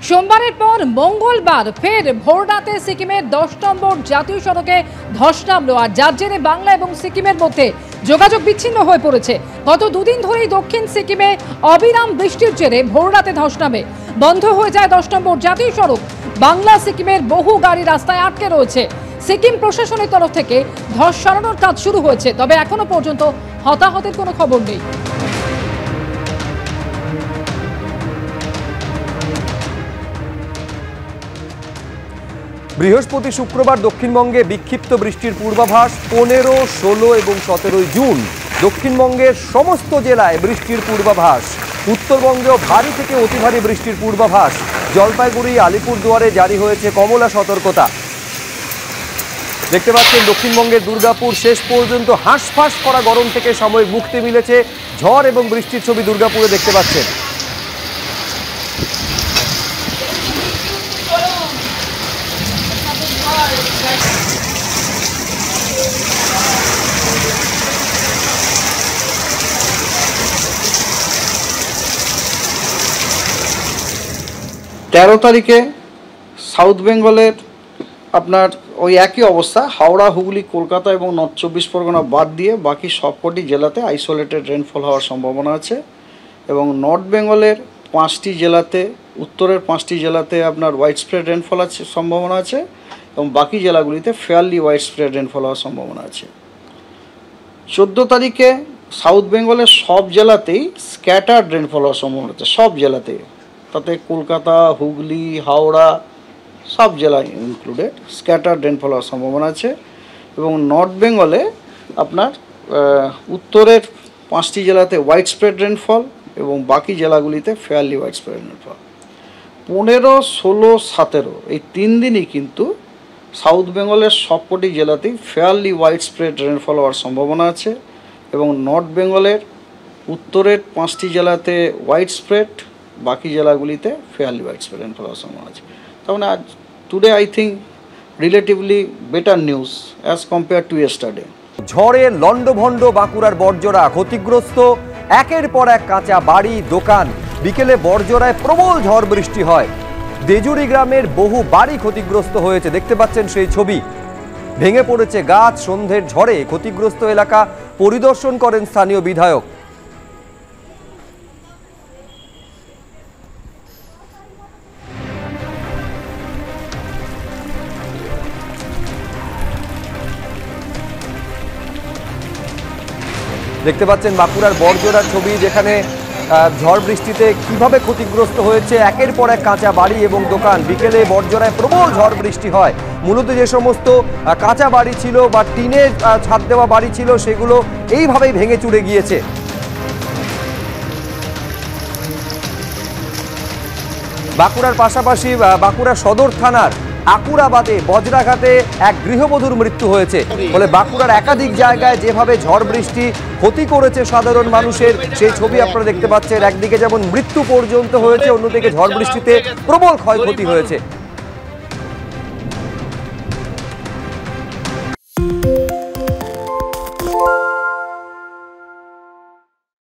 সোমবারের পর মঙ্গলবার ফের ভোররাতে সিকিমের 10 নম্বর জাতীয় সড়কে ধস নামলো, আর যার জেরে বাংলা এবং সিকিমের মধ্যে যোগাযোগ বিচ্ছিন্ন হয়ে পড়েছে। গত দুদিন ধরেই দক্ষিণ সিকিমে অবিরাম বৃষ্টির জেরে ভোররাতে ধস নামে, বন্ধ হয়ে যায় 10 নম্বর জাতীয় সড়ক। বাংলা সিকিমের বহু গাড়ি রাস্তায় আটকে রয়েছে। সিকিম প্রশাসনের তরফ থেকে ধস সরানোর কাজ শুরু হয়েছে, তবে এখনো পর্যন্ত হতাহতের কোনো খবর নেই। বৃহস্পতি শুক্রবার দক্ষিণবঙ্গে বিক্ষিপ্ত বৃষ্টির পূর্বাভাস। 15, 16 এবং 17 জুন দক্ষিণবঙ্গের সমস্ত জেলায় বৃষ্টির পূর্বাভাস। উত্তরবঙ্গেও ভারী থেকে অতি ভারী বৃষ্টির পূর্বাভাস। জলপাইগুড়ি, আলিপুরদুয়ারে জারি হয়েছে কমলা সতর্কতা। দেখতে পাচ্ছেন দক্ষিণবঙ্গের দুর্গাপুর শেষ পর্যন্ত হাঁসফাঁস করা গরম থেকে সাময়িক মুক্তি মিলেছে। ঝড় এবং বৃষ্টির ছবি দুর্গাপুরে দেখতে পাচ্ছেন। তেরো তারিখে সাউথ বেঙ্গলের আপনার ওই একই অবস্থা। হাওড়া, হুগলি, কলকাতা এবং নর্থ 24 পরগনা বাদ দিয়ে বাকি সবকটি জেলাতে আইসোলেটেড রেনফল হওয়ার সম্ভাবনা আছে। এবং নর্থ বেঙ্গলের 5টি জেলাতে, উত্তরের 5টি জেলাতে আপনার হোয়াইট স্প্রেড রেনফল আছে সম্ভাবনা আছে, এবং বাকি জেলাগুলিতে ফেয়ারলি হোয়াইট স্প্রেড রেনফল হওয়ার সম্ভাবনা আছে। 14 তারিখে সাউথ বেঙ্গলের সব জেলাতেই স্ক্যাটার্ড রেনফল হওয়ার সম্ভাবনা আছে, সব জেলাতেই। তাতে কলকাতা, হুগলি, হাওড়া সব জেলায় ইনক্লুডেড স্ক্যাটার্ড রেনফল হওয়ার সম্ভাবনা আছে। এবং নর্থ বেঙ্গলে আপনার উত্তরের 5টি জেলাতে হোয়াইট স্প্রেড রেনফল এবং বাকি জেলাগুলিতে ফেয়ারলি হোয়াইট স্প্রেড রেনফল। 15, 16, 17 এই 3 দিনই কিন্তু সাউথ বেঙ্গলের সবকটি জেলাতেই ফেয়ারলি হোয়াইট স্প্রেড রেনফল হওয়ার সম্ভাবনা আছে। এবং নর্থ বেঙ্গলের উত্তরের 5টি জেলাতে হোয়াইট স্প্রেড, বাকি জেলাগুলিতে ফেয়ারলি হোয়াইট স্প্রেড রেনফল হওয়ার সম্ভাবনা আছে। তার মানে আজ today I think relatively better news as compare to yesterday. ঝড়ে লন্ডভন্ড বাঁকুড়ার বর্জরা, ক্ষতিগ্রস্ত একের পর এক কাঁচা বাড়ি, দোকান। বিকেলে বর্জরায় প্রবল ঝড় বৃষ্টি হয়। দেজুরি গ্রামের বহু বাড়ি ক্ষতিগ্রস্ত হয়েছে, দেখতে পাচ্ছেন সেই ছবি। ভেঙে পড়েছে গাছ। সন্ধ্যের ঝড়ে ক্ষতিগ্রস্ত এলাকা পরিদর্শন করেন স্থানীয় বিধায়ক। দেখতে পাচ্ছেন বাঁকুড়ার বর্জরার ছবি, যেখানে ঝড় বৃষ্টিতে কিভাবে ক্ষতিগ্রস্ত হয়েছে একের পর এক কাঁচা বাড়ি এবং দোকান। বিকেলে বর্জরায় প্রবল ঝড় বৃষ্টি হয়। মূলত যে সমস্ত কাঁচা বাড়ি ছিল বা টিনের ছাদ দেওয়া বাড়ি ছিল, সেগুলো এইভাবেই ভেঙে চুরে গিয়েছে। বাঁকুড়ার পাশাপাশি বাঁকুড়া সদর থানার আকুরাবাদে বজ্রাঘাতে এক গৃহবধূর মৃত্যু হয়েছে। ফলে বাঁকুড়ার একাধিক জায়গায় যেভাবে ঝড় বৃষ্টি ক্ষতি করেছে সাধারণ মানুষের, সেই ছবি আপনারা দেখতে পাচ্ছেন। একদিকে যেমন মৃত্যু পর্যন্ত হয়েছে, অন্যদিকে ঝড় বৃষ্টিতে প্রবল ক্ষয়ক্ষতি হয়েছে।